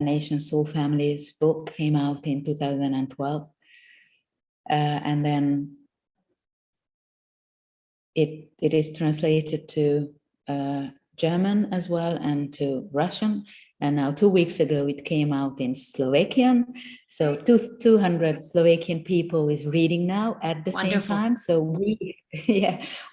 Nation Soul Families book came out in 2012. And then it is translated to German as well and to Russian. And now 2 weeks ago, it came out in Slovakian. So 200 Slovakian people is reading now at the same time. So we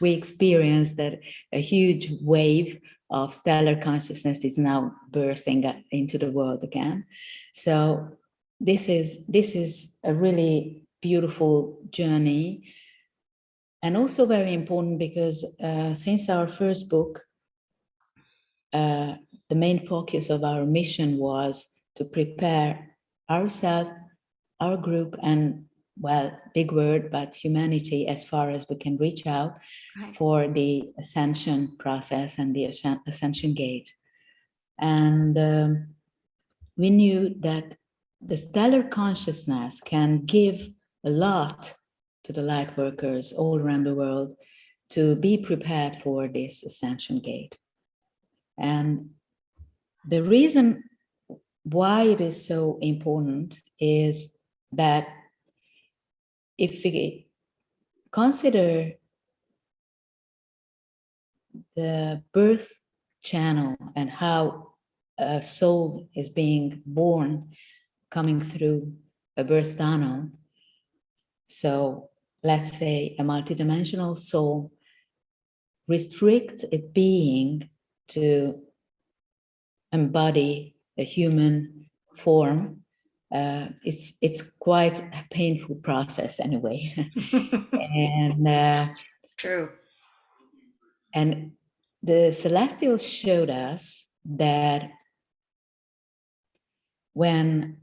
experienced that a huge wave of stellar consciousness is now bursting into the world again. So this is a really beautiful journey, and also very important because since our first book, the main focus of our mission was to prepare ourselves, our group, and, well, big word, but humanity as far as we can reach out for the ascension process and the ascension gate. And we knew that the stellar consciousness can give a lot to the light workers all around the world to be prepared for this ascension gate. And the reason why it is so important is that if we consider the birth channel and how a soul is being born, coming through a birth tunnel. So let's say a multidimensional soul restricts its being to embody a human form. It's quite a painful process anyway. And true. And the celestials showed us that when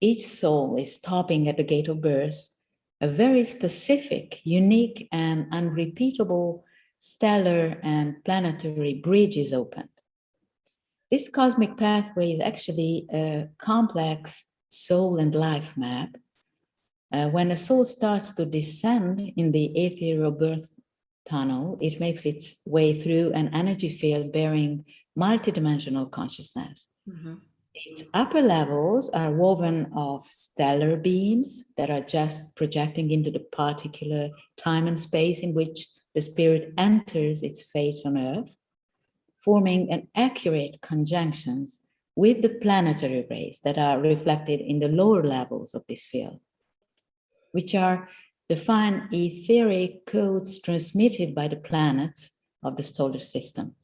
each soul is stopping at the gate of birth, a very specific, unique, and unrepeatable stellar and planetary bridge is opened. This cosmic pathway is actually a complex soul and life map. When a soul starts to descend in the ethereal birth tunnel, it makes its way through an energy field bearing multidimensional consciousness. Mm-hmm. Its upper levels are woven of stellar beams that are just projecting into the particular time and space in which the spirit enters its fate on Earth, forming an accurate conjunctions with the planetary rays that are reflected in the lower levels of this field, which are the fine etheric codes transmitted by the planets of the solar system.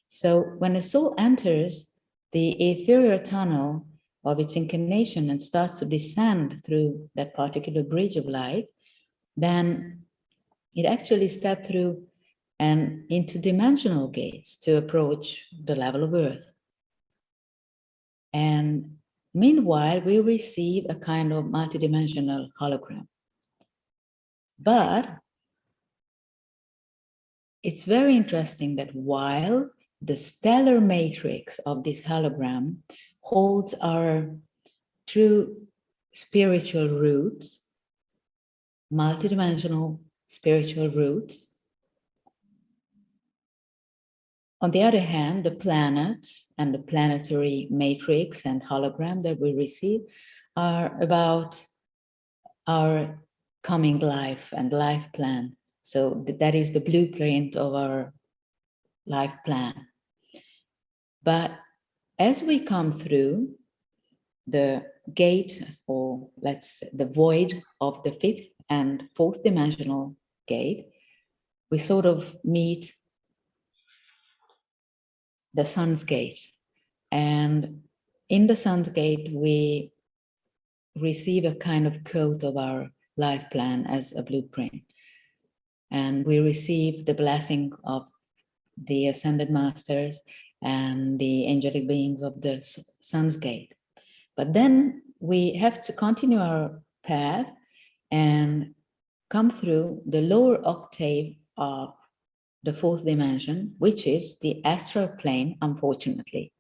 So when a soul enters the ethereal tunnel of its incarnation and starts to descend through that particular bridge of light, then it actually steps through an interdimensional gates to approach the level of Earth. And meanwhile, we receive a kind of multidimensional hologram. But it's very interesting that while the stellar matrix of this hologram holds our true spiritual roots, multidimensional spiritual roots, on the other hand, the planets and the planetary matrix and hologram that we receive are about our coming life and life plan. So that is the blueprint of our life plan. But as we come through the gate, or let's say the void of the fifth and fourth dimensional gate, we sort of meet the sun's gate. And in the sun's gate, we receive a kind of code of our life plan as a blueprint. And we receive the blessing of the ascended masters and the angelic beings of the sun's gate. But then we have to continue our path and come through the lower octave of the fourth dimension, which is the astral plane, unfortunately.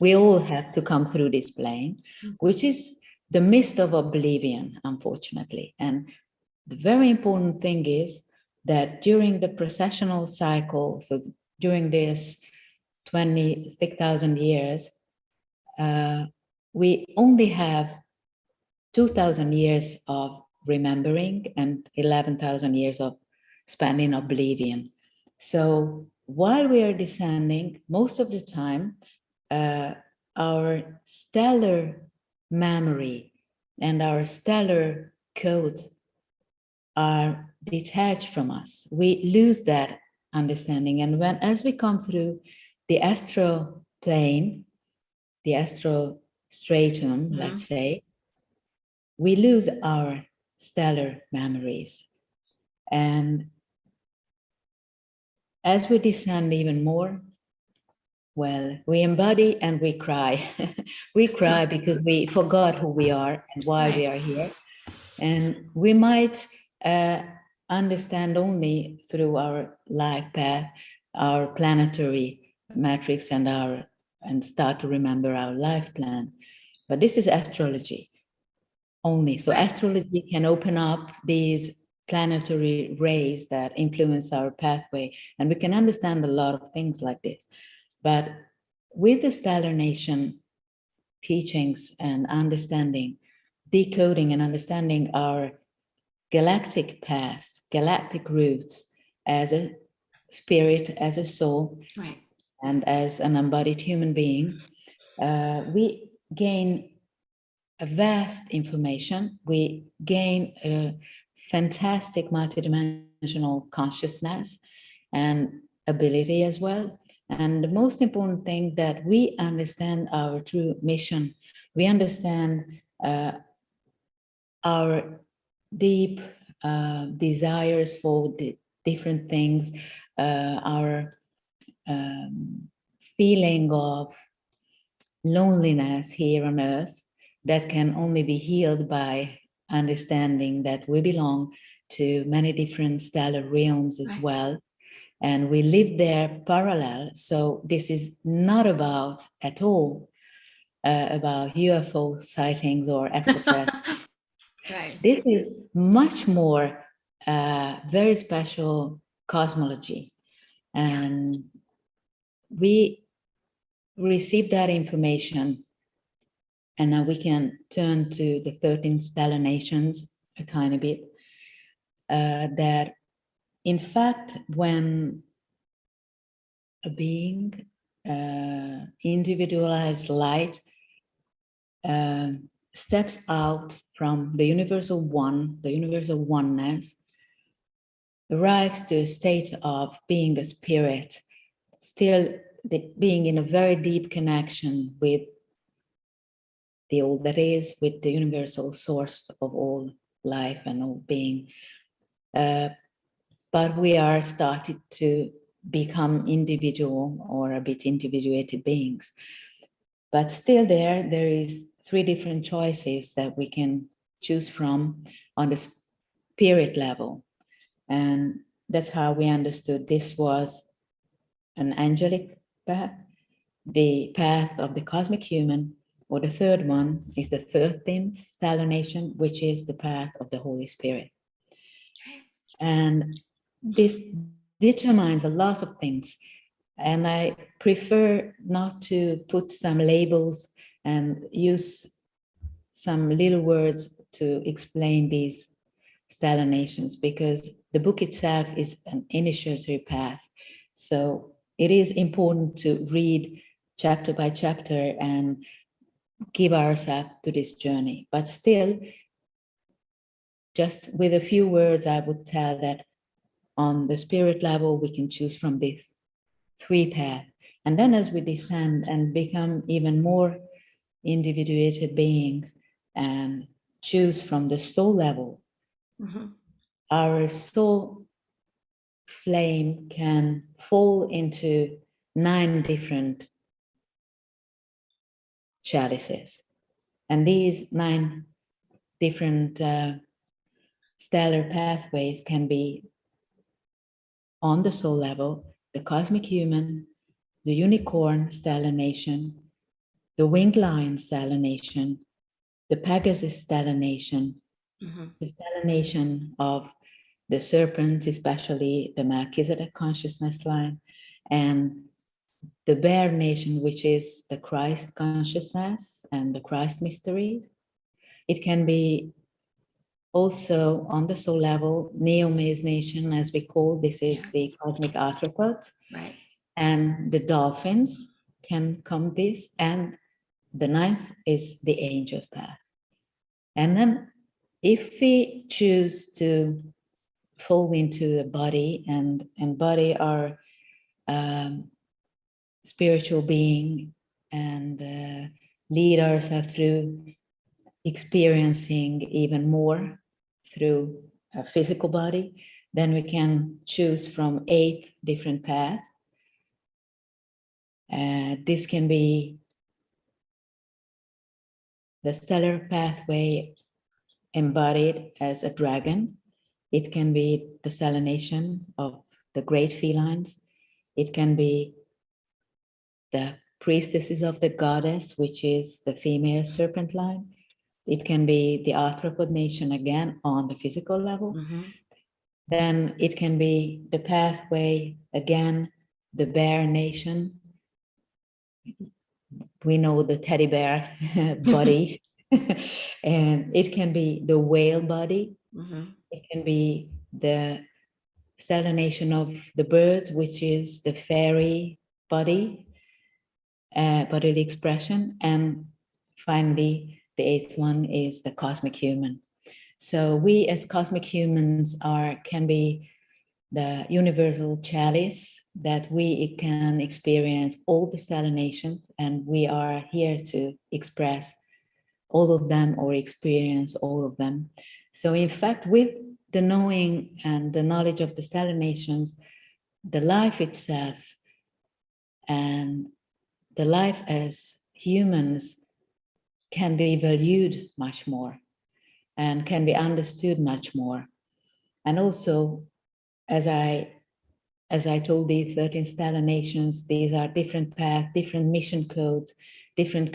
We all have to come through this plane, which is the mist of oblivion, unfortunately. And the very important thing is that during the precessional cycle, so during this 26,000 years, we only have 2,000 years of remembering and 11,000 years of spent in oblivion. So while we are descending, most of the time, our stellar memory and our stellar code are detached from us. We lose that understanding. And as we come through the astral plane, the astral stratum, let's say, we lose our stellar memories. And as we descend even more, well, we embody and we cry. We cry because we forgot who we are and why we are here. And we might understand only through our life path, our planetary matrix, and start to remember our life plan. But this is astrology only. So astrology can open up these planetary rays that influence our pathway, and we can understand a lot of things like this. But with the Stellar Nation teachings and understanding, decoding and understanding our galactic past, galactic roots as a spirit, as a soul, and as an embodied human being, we gain a vast information. We gain a fantastic multidimensional consciousness and ability as well. And the most important thing, that we understand our true mission. We understand our deep desires for the different things, our feeling of loneliness here on earth that can only be healed by understanding that we belong to many different stellar realms as well. And we live there parallel. So this is not about at all about UFO sightings or extraterrestrial. This is much more very special cosmology. And we receive that information, and now we can turn to the 13 stellar nations a tiny bit, that in fact, when a being, individualized light, steps out from the universal one, the universal oneness, arrives to a state of being a spirit, still being in a very deep connection with the all that is, with the universal source of all life and all being. But we are started to become individual or a bit individuated beings. But still there is 3 different choices that we can choose from on the spirit level. And that's how we understood this was an angelic path, the path of the cosmic human, or the third one is the 13th stellar nation, which is the path of the Holy Spirit. And this determines a lot of things. And I prefer not to put some labels and use some little words to explain these stellar nations, because the book itself is an initiatory path. So it is important to read chapter by chapter and give ourselves to this journey. But still, just with a few words, I would tell that on the spirit level, we can choose from these 3 paths. And then as we descend and become even more individuated beings and choose from the soul level, our soul flame can fall into 9 different chalices. And these 9 different stellar pathways can be on the soul level: the cosmic human, the unicorn stellar nation, the winged lion stellar nation, the Pegasus stellar nation, the stellar nation of the serpents, especially the Melchizedek consciousness line, and the Bear Nation, which is the Christ consciousness and the Christ mysteries. It can be also on the soul level, Neo-Muse Nation, as we call this, is the cosmic arthropods. Right. And the dolphins can come this. And the ninth is the angel's path. And then if we choose to fall into a body and embody our spiritual being and lead ourselves through experiencing even more through a physical body, then we can choose from 8 different paths. This can be the stellar pathway embodied as a dragon. It can be the selenation of the great felines. It can be the priestesses of the goddess, which is the female serpent line. It can be the arthropod nation again on the physical level. Mm-hmm. Then it can be the pathway again, the bear nation. We know the teddy bear body. And it can be the whale body. Mm-hmm. It can be the selenation of the birds, which is the fairy body, bodily expression. And finally, the 8th one is the cosmic human. So we as cosmic humans can be the universal chalice that we can experience all the selenation, and we are here to express all of them or experience all of them. So in fact, with the knowing and the knowledge of the selenations, the life itself and the life as humans can be valued much more and can be understood much more. And also, as I told, the 13 stellar nations, these are different paths, different mission codes, different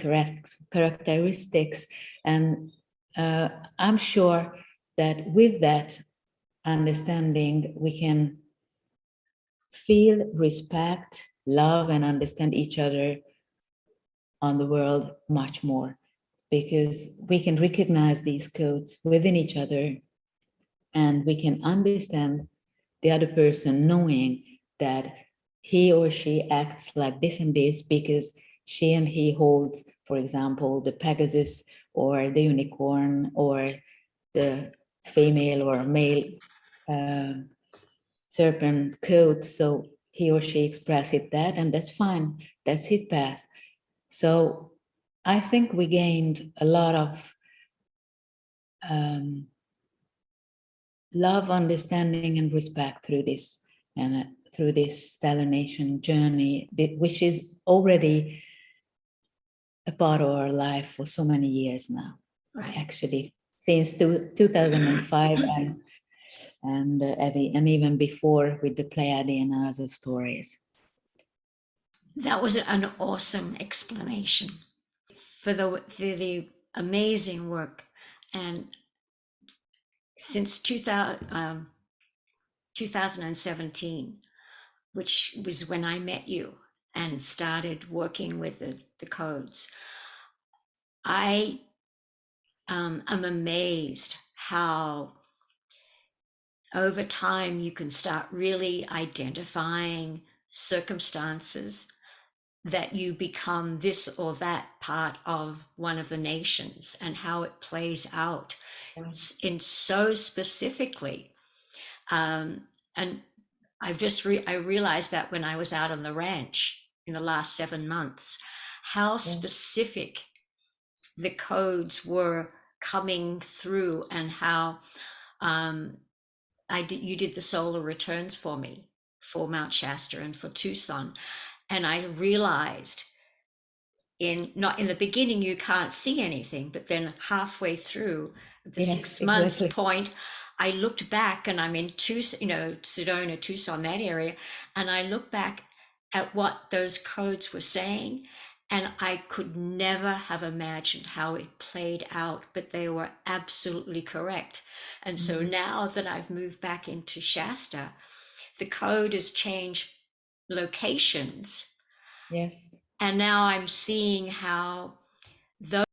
characteristics. And I'm sure that with that understanding, we can feel, respect, love, and understand each other on the world much more, because we can recognize these codes within each other, and we can understand the other person, knowing that he or she acts like this and this because she and he holds, for example, the Pegasus or the unicorn or the female or male serpent code. So he or she expresses that, and that's fine. That's his path. So I think we gained a lot of love, understanding, and respect through this, and through this stellar nation journey, which is already a part of our life for so many years now. Right. Actually, since 2005 and even before with the Pleiadian and other stories. That was an awesome explanation for the amazing work. And since 2017, which was when I met you and started working with the codes, I am amazed how over time you can start really identifying circumstances that you become this or that part of one of the nations, and how it plays out in so specifically. And I realized that when I was out on the ranch in the last 7 months, how specific the codes were coming through, and how you did the solar returns for me for Mount Shasta and for Tucson. And I realized not in the beginning, you can't see anything, but then halfway through the 6 months point, I looked back, and I'm in Tucson, Sedona, Tucson, that area. And I looked back at what those codes were saying, and I could never have imagined how it played out, but they were absolutely correct. And so now that I've moved back into Shasta, the code has changed locations, Yes. And now I'm seeing how those